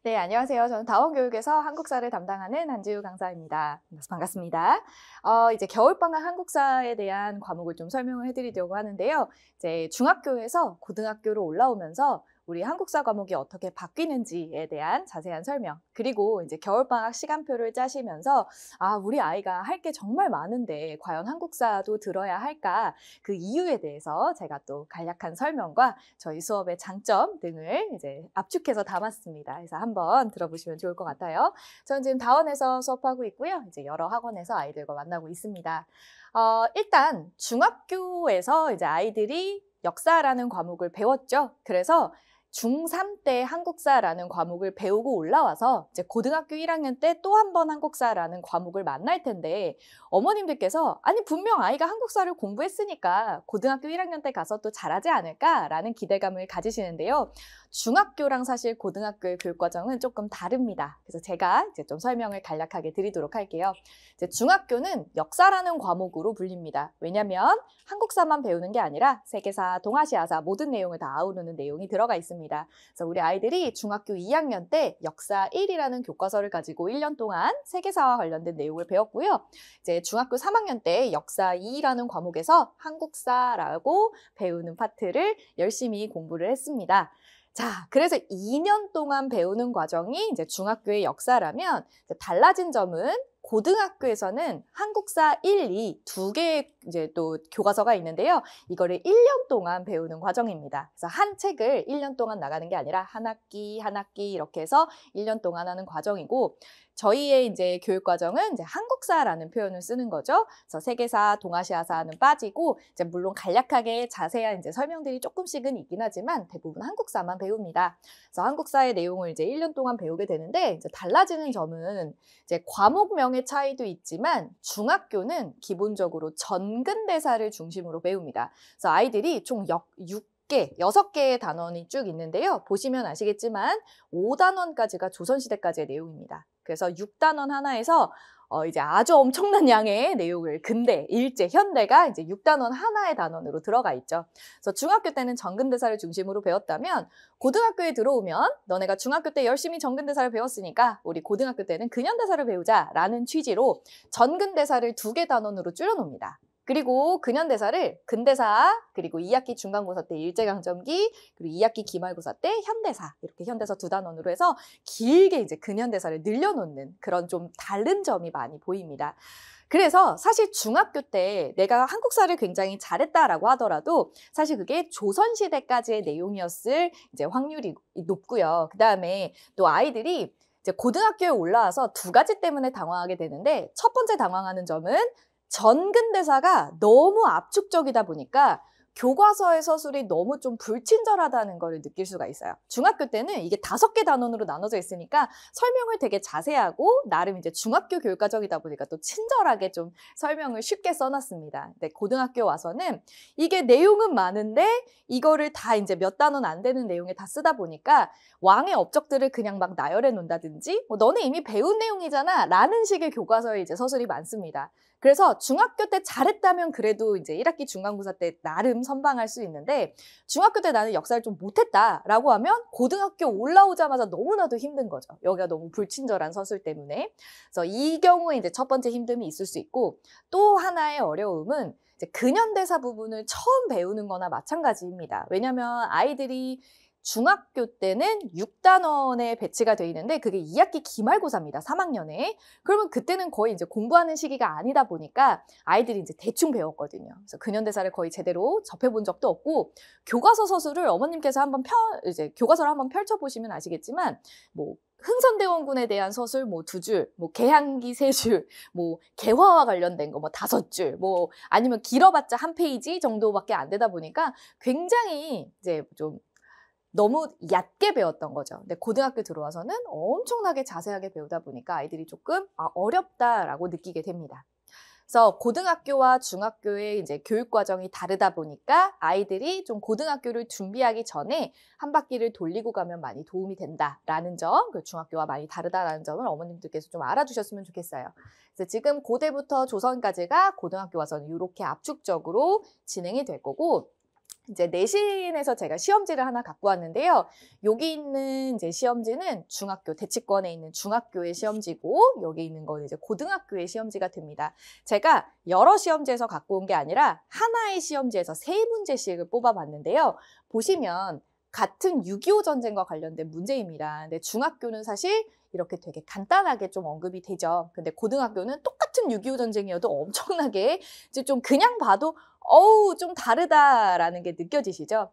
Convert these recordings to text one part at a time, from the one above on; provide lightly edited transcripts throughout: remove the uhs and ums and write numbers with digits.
네, 안녕하세요. 저는 다원교육에서 한국사를 담당하는 한지우 강사입니다. 반갑습니다. 이제 겨울방학 한국사에 대한 과목을 좀 설명을 해드리려고 하는데요. 이제 중학교에서 고등학교로 올라오면서 우리 한국사 과목이 어떻게 바뀌는지에 대한 자세한 설명, 그리고 이제 겨울방학 시간표를 짜시면서 우리 아이가 할 게 정말 많은데 과연 한국사도 들어야 할까? 그 이유에 대해서 제가 또 간략한 설명과 저희 수업의 장점 등을 이제 압축해서 담았습니다. 그래서 한번 들어보시면 좋을 것 같아요. 저는 지금 다원에서 수업하고 있고요. 이제 여러 학원에서 아이들과 만나고 있습니다. 일단 중학교에서 이제 아이들이 역사라는 과목을 배웠죠. 그래서 중3 때 한국사라는 과목을 배우고 올라와서 이제 고등학교 1학년 때 또 한 번 한국사라는 과목을 만날 텐데 어머님들께서 아니 분명 아이가 한국사를 공부했으니까 고등학교 1학년 때 가서 또 잘하지 않을까라는 기대감을 가지시는데요. 중학교랑 사실 고등학교의 교육과정은 조금 다릅니다. 그래서 제가 이제 좀 설명을 간략하게 드리도록 할게요. 이제 중학교는 역사라는 과목으로 불립니다. 왜냐하면 한국사만 배우는 게 아니라 세계사, 동아시아사 모든 내용을 다 아우르는 내용이 들어가 있습니다. 그래서 우리 아이들이 중학교 2학년 때 역사 1이라는 교과서를 가지고 1년 동안 세계사와 관련된 내용을 배웠고요. 이제 중학교 3학년 때 역사 2라는 과목에서 한국사라고 배우는 파트를 열심히 공부를 했습니다. 자, 그래서 2년 동안 배우는 과정이 이제 중학교의 역사라면 이제 달라진 점은 고등학교에서는 한국사 1, 2 두 개의 이제 또 교과서가 있는데요. 이거를 1년 동안 배우는 과정입니다. 그래서 한 책을 1년 동안 나가는 게 아니라 한 학기, 한 학기 이렇게 해서 1년 동안 하는 과정이고 저희의 이제 교육 과정은 이제 한국사라는 표현을 쓰는 거죠. 그래서 세계사, 동아시아사는 빠지고 이제 물론 간략하게 자세한 이제 설명들이 조금씩은 있긴 하지만 대부분 한국사만 배웁니다. 그래서 한국사의 내용을 이제 1년 동안 배우게 되는데 이제 달라지는 점은 이제 과목명의 차이도 있지만 중학교는 기본적으로 전근대사를 중심으로 배웁니다. 그래서 아이들이 총 6개의 단원이 쭉 있는데요. 보시면 아시겠지만 5단원까지가 조선시대까지의 내용입니다. 그래서 6단원 하나에서 이제 아주 엄청난 양의 내용을 근대, 일제, 현대가 이제 6단원 하나의 단원으로 들어가 있죠. 그래서 중학교 때는 전근대사를 중심으로 배웠다면 고등학교에 들어오면 너네가 중학교 때 열심히 전근대사를 배웠으니까 우리 고등학교 때는 근현대사를 배우자라는 취지로 전근대사를 2개 단원으로 줄여놓습니다. 그리고 근현대사를 근대사, 그리고 2학기 중간고사 때 일제강점기, 그리고 2학기 기말고사 때 현대사, 이렇게 현대사 2단원으로 해서 길게 이제 근현대사를 늘려놓는 그런 좀 다른 점이 많이 보입니다. 그래서 사실 중학교 때 내가 한국사를 굉장히 잘했다라고 하더라도 사실 그게 조선시대까지의 내용이었을 이제 확률이 높고요. 그 다음에 또 아이들이 이제 고등학교에 올라와서 2가지 때문에 당황하게 되는데 첫 번째 당황하는 점은 전근대사가 너무 압축적이다 보니까 교과서의 서술이 너무 좀 불친절하다는 걸 느낄 수가 있어요. 중학교 때는 이게 5개 단원으로 나눠져 있으니까 설명을 되게 자세하고 나름 이제 중학교 교육과정이다 보니까 또 친절하게 좀 설명을 쉽게 써놨습니다. 근데 고등학교 와서는 이게 내용은 많은데 이거를 다 이제 몇 단원 안 되는 내용에 다 쓰다 보니까 왕의 업적들을 그냥 막 나열해 놓는다든지 너네 이미 배운 내용이잖아 라는 식의 교과서에 이제 서술이 많습니다. 그래서 중학교 때 잘했다면 그래도 이제 1학기 중간고사 때 나름 선방할 수 있는데 중학교 때 나는 역사를 좀 못했다라고 하면 고등학교 올라오자마자 너무나도 힘든 거죠. 여기가 너무 불친절한 서술 때문에. 그래서 이 경우에 이제 첫 번째 힘듦이 있을 수 있고 또 하나의 어려움은 이제 근현대사 부분을 처음 배우는 거나 마찬가지입니다. 왜냐하면 아이들이 중학교 때는 6단원에 배치가 돼 있는데 그게 2학기 기말고사입니다. 3학년에. 그러면 그때는 거의 이제 공부하는 시기가 아니다 보니까 아이들이 이제 대충 배웠거든요. 그래서 근현대사를 거의 제대로 접해본 적도 없고 교과서 서술을 어머님께서 이제 교과서를 한번 펼쳐보시면 아시겠지만 뭐 흥선대원군에 대한 서술 뭐 2줄, 뭐 개항기 3줄, 뭐 개화와 관련된 거 뭐 5줄, 뭐 아니면 길어봤자 1페이지 정도밖에 안 되다 보니까 굉장히 이제 좀 너무 얕게 배웠던 거죠. 근데 고등학교 들어와서는 엄청나게 자세하게 배우다 보니까 아이들이 조금 어렵다라고 느끼게 됩니다. 그래서 고등학교와 중학교의 이제 교육 과정이 다르다 보니까 아이들이 좀 고등학교를 준비하기 전에 한 바퀴를 돌리고 가면 많이 도움이 된다라는 점, 그 중학교와 많이 다르다라는 점을 어머님들께서 좀 알아두셨으면 좋겠어요. 그래서 지금 고대부터 조선까지가 고등학교 와서는 이렇게 압축적으로 진행이 될 거고 이제 내신에서 제가 시험지를 하나 갖고 왔는데요. 여기 있는 이제 시험지는 중학교, 대치권에 있는 중학교의 시험지고, 여기 있는 건 이제 고등학교의 시험지가 됩니다. 제가 여러 시험지에서 갖고 온 게 아니라 하나의 시험지에서 3문제씩을 뽑아봤는데요. 보시면 같은 6.25 전쟁과 관련된 문제입니다. 근데 중학교는 사실 이렇게 되게 간단하게 좀 언급이 되죠. 근데 고등학교는 똑같은 6.25 전쟁이어도 엄청나게 이제 좀 그냥 봐도 어우, 좀 다르다라는 게 느껴지시죠?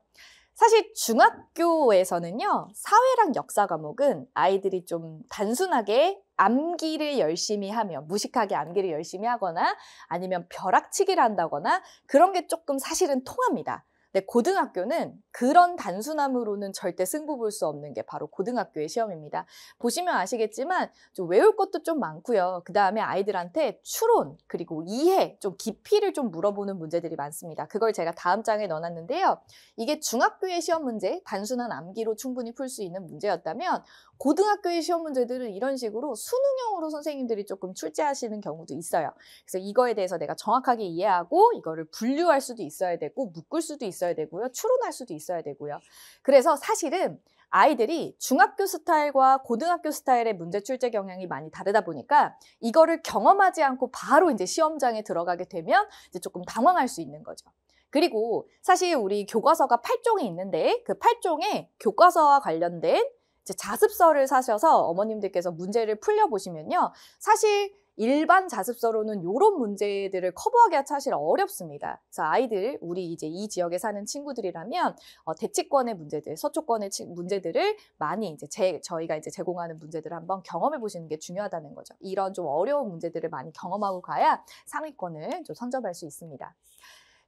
사실 중학교에서는요, 사회랑 역사 과목은 아이들이 좀 단순하게 암기를 열심히 하며, 무식하게 암기를 열심히 하거나 아니면 벼락치기를 한다거나 그런 게 조금 사실은 통합니다. 근데 고등학교는 그런 단순함으로는 절대 승부 볼 수 없는 게 바로 고등학교의 시험입니다. 보시면 아시겠지만 좀 외울 것도 좀 많고요. 그 다음에 아이들한테 추론 그리고 이해, 좀 깊이를 좀 물어보는 문제들이 많습니다. 그걸 제가 다음 장에 넣어놨는데요. 이게 중학교의 시험 문제, 단순한 암기로 충분히 풀 수 있는 문제였다면 고등학교의 시험 문제들은 이런 식으로 수능형으로 선생님들이 조금 출제하시는 경우도 있어요. 그래서 이거에 대해서 내가 정확하게 이해하고 이거를 분류할 수도 있어야 되고 묶을 수도 있어야 되고요. 추론할 수도 있어야 되고요. 그래서 사실은 아이들이 중학교 스타일과 고등학교 스타일의 문제 출제 경향이 많이 다르다 보니까 이거를 경험하지 않고 바로 이제 시험장에 들어가게 되면 이제 조금 당황할 수 있는 거죠. 그리고 사실 우리 교과서가 8종이 있는데 그 8종에 교과서와 관련된 이제 자습서를 사셔서 어머님들께서 문제를 풀려보시면요. 사실 일반 자습서로는 이런 문제들을 커버하기가 사실 어렵습니다. 그래서 아이들, 우리 이제 이 지역에 사는 친구들이라면 대치권의 문제들, 서초권의 문제들을 많이 이제 저희가 이제 제공하는 문제들을 한번 경험해 보시는 게 중요하다는 거죠. 이런 좀 어려운 문제들을 많이 경험하고 가야 상위권을 좀 선점할 수 있습니다.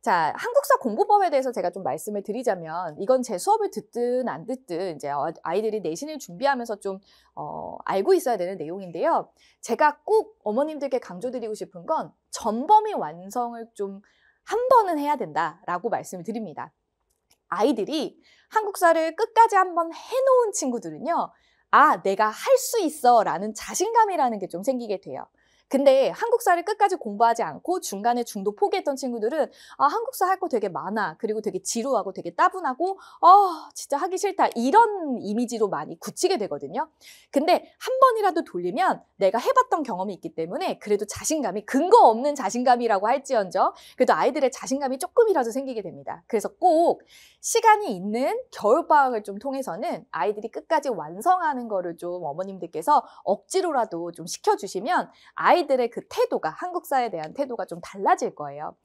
자, 한국사 공부법에 대해서 제가 좀 말씀을 드리자면 이건 제 수업을 듣든 안 듣든 이제 아이들이 내신을 준비하면서 좀 알고 있어야 되는 내용인데요. 제가 꼭 어머님들께 강조드리고 싶은 건 전범위 완성을 좀 한 번은 해야 된다라고 말씀을 드립니다. 아이들이 한국사를 끝까지 한번 해놓은 친구들은요. 아, 내가 할 수 있어 라는 자신감이라는 게 좀 생기게 돼요. 근데 한국사를 끝까지 공부하지 않고 중간에 중도 포기했던 친구들은 아, 한국사 할 거 되게 많아. 그리고 되게 지루하고 되게 따분하고 진짜 하기 싫다. 이런 이미지로 많이 굳히게 되거든요. 근데 한 번이라도 돌리면 내가 해봤던 경험이 있기 때문에 그래도 자신감이 근거 없는 자신감이라고 할지언정 그래도 아이들의 자신감이 조금이라도 생기게 됩니다. 그래서 꼭 시간이 있는 겨울방학을 좀 통해서는 아이들이 끝까지 완성하는 거를 좀 어머님들께서 억지로라도 좀 시켜주시면 아이들의 그 태도가, 한국사에 대한 태도가 좀 달라질 거예요.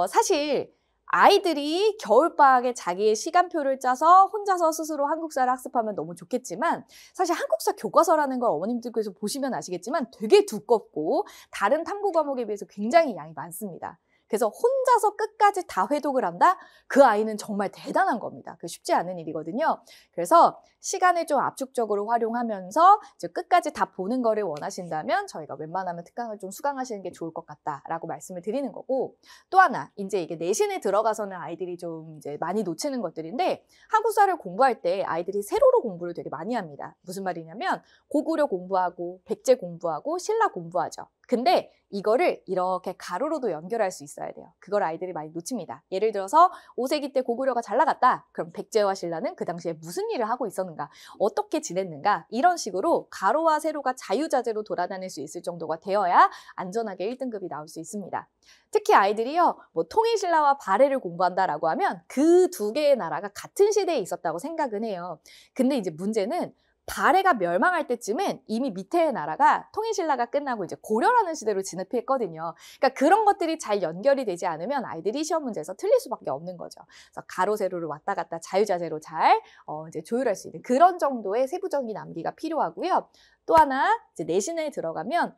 사실 아이들이 겨울방학에 자기의 시간표를 짜서 혼자서 스스로 한국사를 학습하면 너무 좋겠지만 사실 한국사 교과서라는 걸 어머님들께서 보시면 아시겠지만 되게 두껍고 다른 탐구 과목에 비해서 굉장히 양이 많습니다. 그래서 혼자서 끝까지 다 회독을 한다? 그 아이는 정말 대단한 겁니다. 그 쉽지 않은 일이거든요. 그래서 시간을 좀 압축적으로 활용하면서 이제 끝까지 다 보는 거를 원하신다면 저희가 웬만하면 특강을 좀 수강하시는 게 좋을 것 같다라고 말씀을 드리는 거고 또 하나 이제 이게 내신에 들어가서는 아이들이 좀 이제 많이 놓치는 것들인데 한국사를 공부할 때 아이들이 세로로 공부를 되게 많이 합니다. 무슨 말이냐면 고구려 공부하고 백제 공부하고 신라 공부하죠. 근데 이거를 이렇게 가로로도 연결할 수 있어야 돼요. 그걸 아이들이 많이 놓칩니다. 예를 들어서 5세기 때 고구려가 잘 나갔다. 그럼 백제와 신라는 그 당시에 무슨 일을 하고 있었는가? 어떻게 지냈는가? 이런 식으로 가로와 세로가 자유자재로 돌아다닐 수 있을 정도가 되어야 안전하게 1등급이 나올 수 있습니다. 특히 아이들이요, 뭐 통일신라와 발해를 공부한다라고 하면 그 두 개의 나라가 같은 시대에 있었다고 생각은 해요. 근데 이제 문제는 발해가 멸망할 때쯤은 이미 밑에의 나라가 통일신라가 끝나고 이제 고려라는 시대로 진입했거든요. 그러니까 그런 것들이 잘 연결이 되지 않으면 아이들이 시험 문제에서 틀릴 수밖에 없는 거죠. 그래서 가로 세로를 왔다 갔다 자유자재로 잘 이제 조율할 수 있는 그런 정도의 세부적인 암기가 필요하고요. 또 하나 이제 내신에 들어가면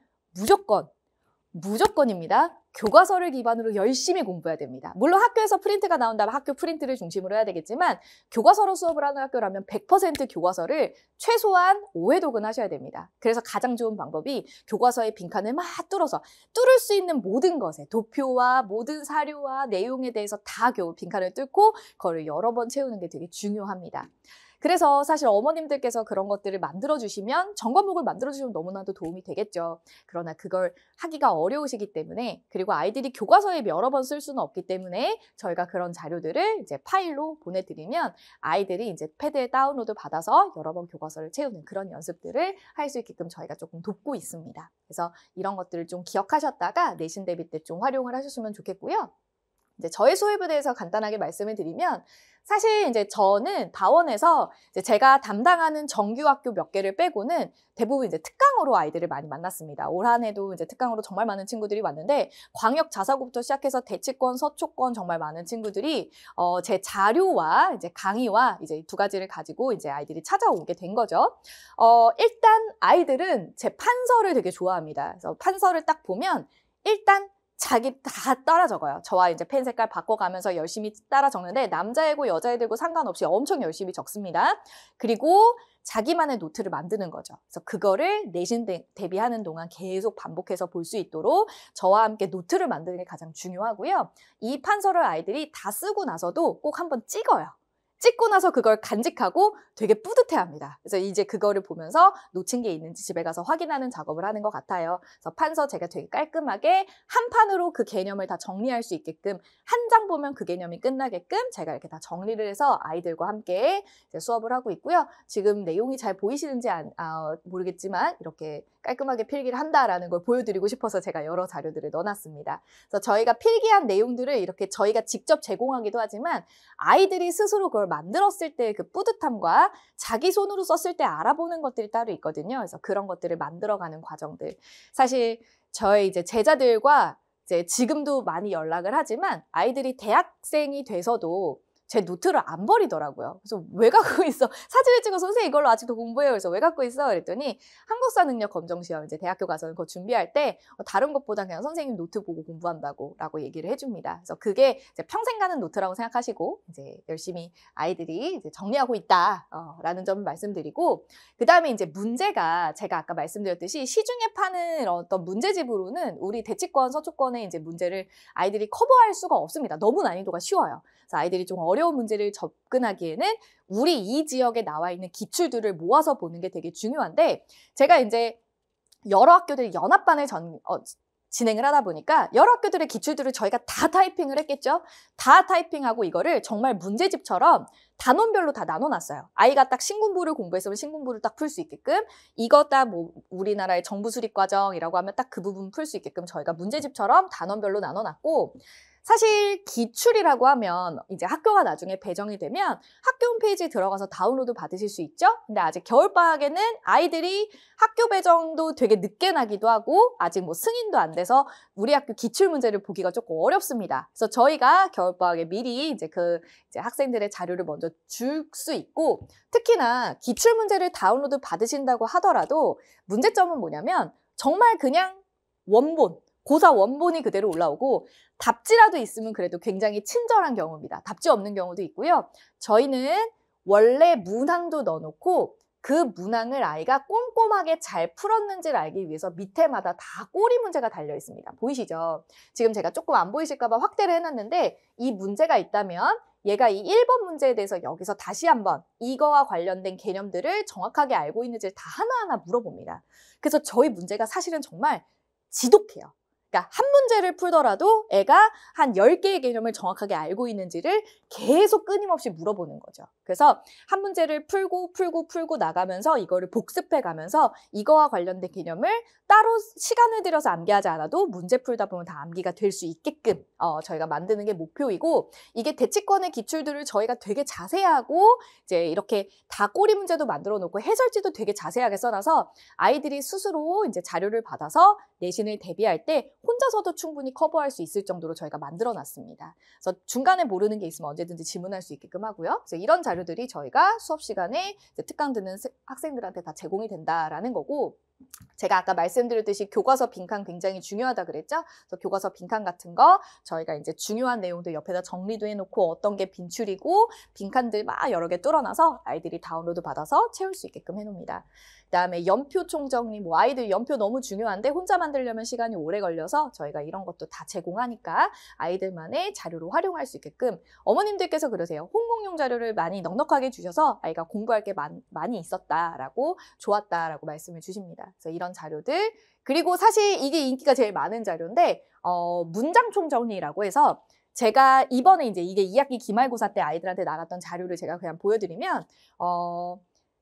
무조건입니다. 교과서를 기반으로 열심히 공부해야 됩니다. 물론 학교에서 프린트가 나온다면 학교 프린트를 중심으로 해야 되겠지만 교과서로 수업을 하는 학교라면 100% 교과서를 최소한 5회독은 하셔야 됩니다. 그래서 가장 좋은 방법이 교과서의 빈칸을 막 뚫을 수 있는 모든 것에 도표와 모든 사료와 내용에 대해서 다 빈칸을 뚫고 그거를 여러 번 채우는 게 되게 중요합니다. 그래서 사실 어머님들께서 그런 것들을 만들어주시면 전 과목을 만들어주시면 너무나도 도움이 되겠죠. 그러나 그걸 하기가 어려우시기 때문에 그리고 아이들이 교과서에 여러 번 쓸 수는 없기 때문에 저희가 그런 자료들을 이제 파일로 보내드리면 아이들이 이제 패드에 다운로드 받아서 여러 번 교과서를 채우는 그런 연습들을 할 수 있게끔 저희가 조금 돕고 있습니다. 그래서 이런 것들을 좀 기억하셨다가 내신 대비 때 좀 활용을 하셨으면 좋겠고요. 이제 저의 수업에 대해서 간단하게 말씀을 드리면 사실 이제 저는 다원에서 이제 제가 담당하는 정규학교 몇 개를 빼고는 대부분 이제 특강으로 아이들을 많이 만났습니다. 올 한 해도 이제 특강으로 정말 많은 친구들이 왔는데 광역 자사고부터 시작해서 대치권, 서초권 정말 많은 친구들이 제 자료와 이제 강의와 이제 두 가지를 가지고 이제 아이들이 찾아오게 된 거죠. 일단 아이들은 제 판서를 되게 좋아합니다. 그래서 판서를 딱 보면 일단 자기 다 따라 적어요. 저와 이제 펜 색깔 바꿔가면서 열심히 따라 적는데 남자애고 여자애들고 상관없이 엄청 열심히 적습니다. 그리고 자기만의 노트를 만드는 거죠. 그래서 그거를 내신 대비하는 동안 계속 반복해서 볼 수 있도록 저와 함께 노트를 만드는 게 가장 중요하고요. 이 판서를 아이들이 다 쓰고 나서도 꼭 한번 찍어요. 찍고 나서 그걸 간직하고 되게 뿌듯해합니다. 그래서 이제 그거를 보면서 놓친 게 있는지 집에 가서 확인하는 작업을 하는 것 같아요. 그래서 판서 제가 되게 깔끔하게 한 판으로 그 개념을 다 정리할 수 있게끔 한 장 보면 그 개념이 끝나게끔 제가 이렇게 다 정리를 해서 아이들과 함께 이제 수업을 하고 있고요. 지금 내용이 잘 보이시는지 모르겠지만 이렇게 깔끔하게 필기를 한다라는 걸 보여드리고 싶어서 제가 여러 자료들을 넣어놨습니다. 그래서 저희가 필기한 내용들을 이렇게 저희가 직접 제공하기도 하지만 아이들이 스스로 그걸 만들었을 때 그 뿌듯함과 자기 손으로 썼을 때 알아보는 것들이 따로 있거든요. 그래서 그런 것들을 만들어가는 과정들. 사실 저희 이제 제자들과 이제 지금도 많이 연락을 하지만 아이들이 대학생이 돼서도 제 노트를 안 버리더라고요. 그래서 왜 갖고 있어? 사진을 찍어 선생님 이걸로 아직도 공부해요. 그래서 왜 갖고 있어? 그랬더니 한국사 능력 검정 시험 이제 대학교 가서 그거 준비할 때 다른 것보다 그냥 선생님 노트 보고 공부한다고 얘기를 해줍니다. 그래서 그게 이제 평생 가는 노트라고 생각하시고 이제 열심히 아이들이 이제 정리하고 있다라는 점을 말씀드리고 그 다음에 이제 문제가 제가 아까 말씀드렸듯이 시중에 파는 어떤 문제집으로는 우리 대치권, 서초권의 이제 문제를 아이들이 커버할 수가 없습니다. 너무 난이도가 쉬워요. 그래서 아이들이 좀 어려운 문제를 접근하기에는 우리 이 지역에 나와 있는 기출들을 모아서 보는 게 되게 중요한데 제가 이제 여러 학교들이 연합반을 진행을 하다 보니까 여러 학교들의 기출들을 저희가 다 타이핑을 했겠죠. 다 타이핑하고 이거를 정말 문제집처럼 단원별로 다 나눠놨어요. 아이가 딱 신공부를 공부했으면 신공부를 딱 풀 수 있게끔 이거 딱 뭐 우리나라의 정부 수립 과정이라고 하면 딱 그 부분 풀 수 있게끔 저희가 문제집처럼 단원별로 나눠놨고 사실 기출이라고 하면 이제 학교가 나중에 배정이 되면 학교 홈페이지에 들어가서 다운로드 받으실 수 있죠? 근데 아직 겨울방학에는 아이들이 학교 배정도 되게 늦게 나기도 하고 아직 뭐 승인도 안 돼서 우리 학교 기출 문제를 보기가 조금 어렵습니다. 그래서 저희가 겨울방학에 미리 이제 이제 학생들의 자료를 먼저 줄 수 있고 특히나 기출 문제를 다운로드 받으신다고 하더라도 문제점은 뭐냐면 정말 그냥 원본 고사 원본이 그대로 올라오고 답지라도 있으면 그래도 굉장히 친절한 경우입니다. 답지 없는 경우도 있고요. 저희는 원래 문항도 넣어놓고 그 문항을 아이가 꼼꼼하게 잘 풀었는지를 알기 위해서 밑에마다 다 꼬리 문제가 달려 있습니다. 보이시죠? 지금 제가 조금 안 보이실까 봐 확대를 해놨는데 이 문제가 있다면 얘가 이 1번 문제에 대해서 여기서 다시 한번 이거와 관련된 개념들을 정확하게 알고 있는지를 다 하나하나 물어봅니다. 그래서 저희 문제가 사실은 정말 지독해요. 그러니까 한 문제를 풀더라도 애가 한 10개의 개념을 정확하게 알고 있는지를 계속 끊임없이 물어보는 거죠. 그래서 한 문제를 풀고 나가면서 이거를 복습해 가면서 이거와 관련된 개념을 따로 시간을 들여서 암기하지 않아도 문제 풀다 보면 다 암기가 될 수 있게끔 저희가 만드는 게 목표이고 이게 대치권의 기출들을 저희가 되게 자세하고 이제 이렇게 다 꼬리 문제도 만들어 놓고 해설지도 되게 자세하게 써놔서 아이들이 스스로 이제 자료를 받아서 내신을 대비할 때 혼자서도 충분히 커버할 수 있을 정도로 저희가 만들어 놨습니다. 그래서 중간에 모르는 게 있으면 언제든지 질문할 수 있게끔 하고요. 그래서 이런 자료들이 저희가 수업 시간에 이제 특강 듣는 학생들한테 다 제공이 된다라는 거고 제가 아까 말씀드렸듯이 교과서 빈칸 굉장히 중요하다 그랬죠? 그래서 교과서 빈칸 같은 거 저희가 이제 중요한 내용들 옆에다 정리도 해놓고 어떤 게 빈출이고 빈칸들 막 여러 개 뚫어놔서 아이들이 다운로드 받아서 채울 수 있게끔 해놓습니다. 그다음에 연표 총정리, 뭐 아이들 연표 너무 중요한데 혼자 만들려면 시간이 오래 걸려서 저희가 이런 것도 다 제공하니까 아이들만의 자료로 활용할 수 있게끔 어머님들께서 그러세요. 홍콩용 자료를 많이 넉넉하게 주셔서 아이가 공부할 게 많이 있었다라고 좋았다라고 말씀을 주십니다. 그래서 이런 자료들 그리고 사실 이게 인기가 제일 많은 자료인데 문장 총정리라고 해서 제가 이번에 이제 이게 2학기 기말고사 때 아이들한테 나갔던 자료를 제가 그냥 보여드리면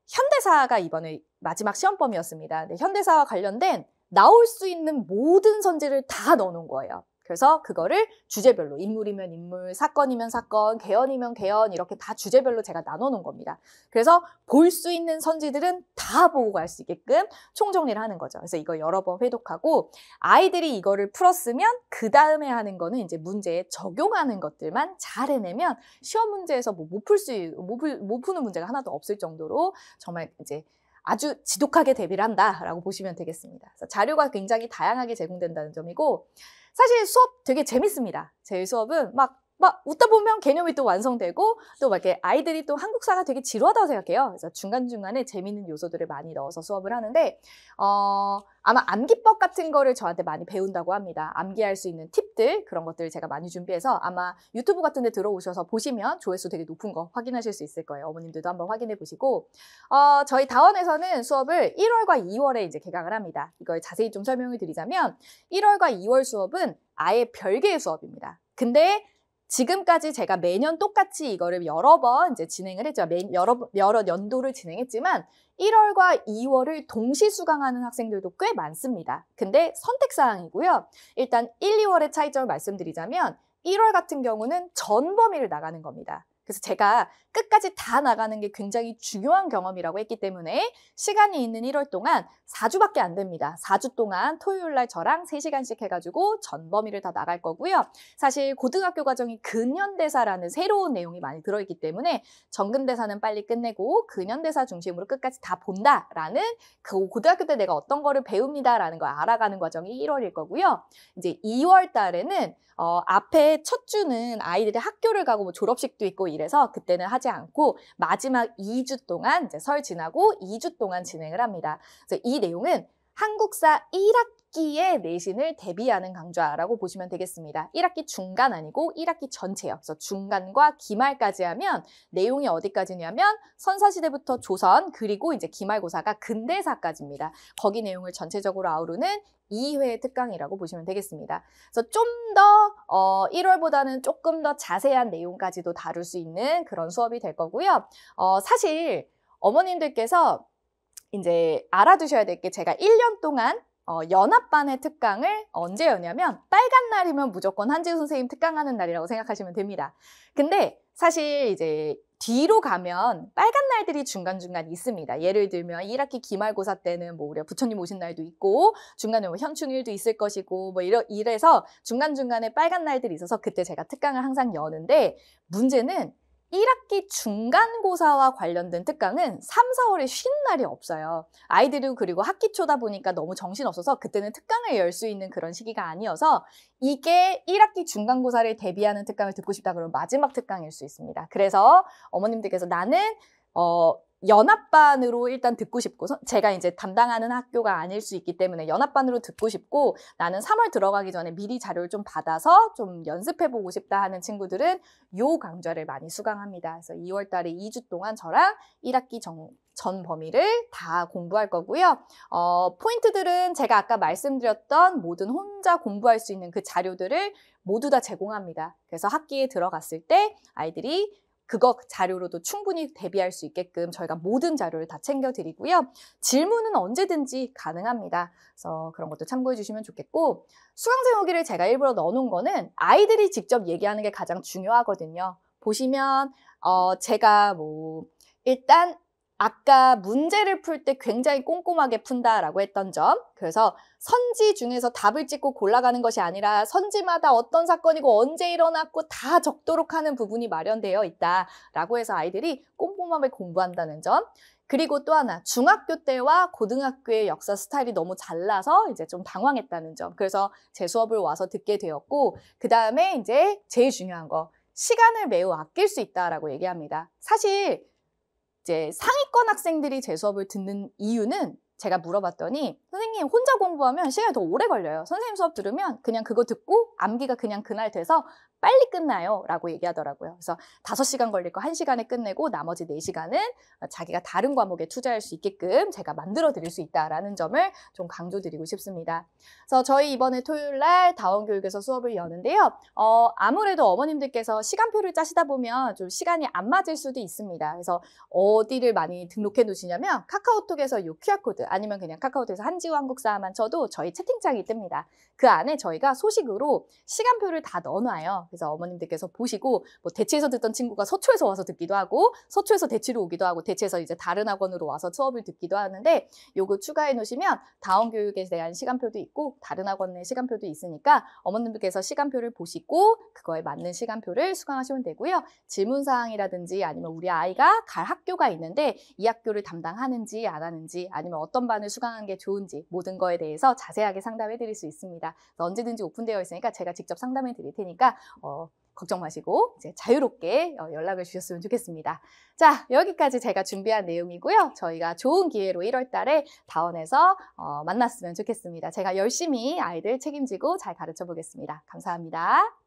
현대사가 이번에 마지막 시험범위였습니다. 네, 현대사와 관련된 나올 수 있는 모든 선지를 다 넣어놓은 거예요. 그래서 그거를 주제별로 인물이면 인물, 사건이면 사건, 개헌이면 개헌 이렇게 다 주제별로 제가 나눠놓은 겁니다. 그래서 볼 수 있는 선지들은 다 보고 갈 수 있게끔 총정리를 하는 거죠. 그래서 이거 여러 번 회독하고 아이들이 이거를 풀었으면 그 다음에 하는 거는 이제 문제에 적용하는 것들만 잘 해내면 시험 문제에서 뭐 못 푸는 문제가 하나도 없을 정도로 정말 이제 아주 지독하게 대비를 한다라고 보시면 되겠습니다. 그래서 자료가 굉장히 다양하게 제공된다는 점이고 사실 수업 되게 재밌습니다. 제 수업은 막 웃다 보면 개념이 또 완성되고 또 막 이렇게 아이들이 또 한국사가 되게 지루하다고 생각해요. 그래서 중간중간에 재밌는 요소들을 많이 넣어서 수업을 하는데 아마 암기법 같은 거를 저한테 많이 배운다고 합니다. 암기할 수 있는 팁들 그런 것들을 제가 많이 준비해서 아마 유튜브 같은 데 들어오셔서 보시면 조회수 되게 높은 거 확인하실 수 있을 거예요. 어머님들도 한번 확인해 보시고 저희 다원에서는 수업을 1월과 2월에 이제 개강을 합니다. 이걸 자세히 좀 설명을 드리자면 1월과 2월 수업은 아예 별개의 수업입니다. 근데 지금까지 제가 매년 똑같이 이거를 여러 번 이제 진행을 했죠. 여러 연도를 진행했지만 1월과 2월을 동시 수강하는 학생들도 꽤 많습니다. 근데 선택사항이고요. 일단 1, 2월의 차이점을 말씀드리자면 1월 같은 경우는 전 범위를 나가는 겁니다. 그래서 제가 끝까지 다 나가는 게 굉장히 중요한 경험이라고 했기 때문에 시간이 있는 1월 동안 4주밖에 안 됩니다. 4주 동안 토요일 날 저랑 3시간씩 해가지고 전 범위를 다 나갈 거고요. 사실 고등학교 과정이 근현대사라는 새로운 내용이 많이 들어있기 때문에 정근대사는 빨리 끝내고 근현대사 중심으로 끝까지 다 본다라는 그 고등학교 때 내가 어떤 거를 배웁니다라는 걸 알아가는 과정이 1월일 거고요. 이제 2월 달에는 앞에 첫 주는 아이들이 학교를 가고 뭐 졸업식도 있고 이래서 그때는 하지 않고 마지막 2주 동안 이제 설 지나고 2주 동안 진행을 합니다. 그래서 이 내용은 한국사 1학기의 내신을 대비하는 강좌라고 보시면 되겠습니다. 1학기 중간 아니고 1학기 전체요. 그래서 중간과 기말까지 하면 내용이 어디까지냐면 선사시대부터 조선 그리고 이제 기말고사가 근대사까지입니다. 거기 내용을 전체적으로 아우르는 2회 특강이라고 보시면 되겠습니다. 그래서 좀 더 1월보다는 조금 더 자세한 내용까지도 다룰 수 있는 그런 수업이 될 거고요. 사실 어머님들께서 이제 알아두셔야 될 게 제가 1년 동안 연합반의 특강을 언제 여냐면 빨간 날이면 무조건 한지우 선생님 특강하는 날이라고 생각하시면 됩니다. 근데 사실 이제 뒤로 가면 빨간 날들이 중간중간 있습니다. 예를 들면 1학기 기말고사 때는 뭐 우리가 부처님 오신 날도 있고 중간에 뭐 현충일도 있을 것이고 뭐 이래서 중간중간에 빨간 날들이 있어서 그때 제가 특강을 항상 여는데 문제는 1학기 중간고사와 관련된 특강은 3, 4월에 쉬는 날이 없어요. 아이들은 그리고 학기 초다 보니까 너무 정신없어서 그때는 특강을 열 수 있는 그런 시기가 아니어서 이게 1학기 중간고사를 대비하는 특강을 듣고 싶다 그러면 마지막 특강일 수 있습니다. 그래서 어머님들께서 나는 연합반으로 일단 듣고 싶고 제가 이제 담당하는 학교가 아닐 수 있기 때문에 연합반으로 듣고 싶고 나는 3월 들어가기 전에 미리 자료를 좀 받아서 좀 연습해보고 싶다 하는 친구들은 요 강좌를 많이 수강합니다. 그래서 2월 달에 2주 동안 저랑 1학기 전 범위를 다 공부할 거고요. 포인트들은 제가 아까 말씀드렸던 모든 혼자 공부할 수 있는 그 자료들을 모두 다 제공합니다. 그래서 학기에 들어갔을 때 아이들이 그거 자료로도 충분히 대비할 수 있게끔 저희가 모든 자료를 다 챙겨드리고요. 질문은 언제든지 가능합니다. 그래서 그런 것도 참고해 주시면 좋겠고 수강생 후기를 제가 일부러 넣어놓은 거는 아이들이 직접 얘기하는 게 가장 중요하거든요. 보시면 제가 뭐 일단 아까 문제를 풀 때 굉장히 꼼꼼하게 푼다라고 했던 점 그래서 선지 중에서 답을 찍고 골라가는 것이 아니라 선지마다 어떤 사건이고 언제 일어났고 다 적도록 하는 부분이 마련되어 있다라고 해서 아이들이 꼼꼼하게 공부한다는 점 그리고 또 하나, 중학교 때와 고등학교의 역사 스타일이 너무 달라서 이제 좀 당황했다는 점. 그래서 제 수업을 와서 듣게 되었고, 그 다음에 이제 제일 중요한 거, 시간을 매우 아낄 수 있다라고 얘기합니다. 사실 이제 상위권 학생들이 제 수업을 듣는 이유는 제가 물어봤더니 선생님 혼자 공부하면 시간이 더 오래 걸려요. 선생님 수업 들으면 그냥 그거 듣고 암기가 그냥 그날 돼서 빨리 끝나요 라고 얘기하더라고요. 그래서 5시간 걸릴 거 1시간에 끝내고 나머지 4시간은 자기가 다른 과목에 투자할 수 있게끔 제가 만들어 드릴 수 있다라는 점을 좀 강조드리고 싶습니다. 그래서 저희 이번에 토요일 날 다원교육에서 수업을 여는데요. 아무래도 어머님들께서 시간표를 짜시다 보면 좀 시간이 안 맞을 수도 있습니다. 그래서 어디를 많이 등록해 놓으시냐면 카카오톡에서 이 QR코드 아니면 그냥 카카오톡에서 한지우 한국사만 쳐도 저희 채팅창이 뜹니다. 그 안에 저희가 소식으로 시간표를 다 넣어놔요. 그래서 어머님들께서 보시고 뭐 대치에서 듣던 친구가 서초에서 와서 듣기도 하고 서초에서 대치로 오기도 하고 대치에서 이제 다른 학원으로 와서 수업을 듣기도 하는데 요거 추가해 놓으시면 다원교육에 대한 시간표도 있고 다른 학원의 시간표도 있으니까 어머님들께서 시간표를 보시고 그거에 맞는 시간표를 수강하시면 되고요. 질문사항이라든지 아니면 우리 아이가 갈 학교가 있는데 이 학교를 담당하는지 안 하는지 아니면 어떤 반을 수강하는 게 좋은지 모든 거에 대해서 자세하게 상담해 드릴 수 있습니다. 언제든지 오픈되어 있으니까 제가 직접 상담해 드릴 테니까 걱정 마시고 이제 자유롭게 연락을 주셨으면 좋겠습니다. 자, 여기까지 제가 준비한 내용이고요. 저희가 좋은 기회로 1월 달에 다원에서 만났으면 좋겠습니다. 제가 열심히 아이들 책임지고 잘 가르쳐 보겠습니다. 감사합니다.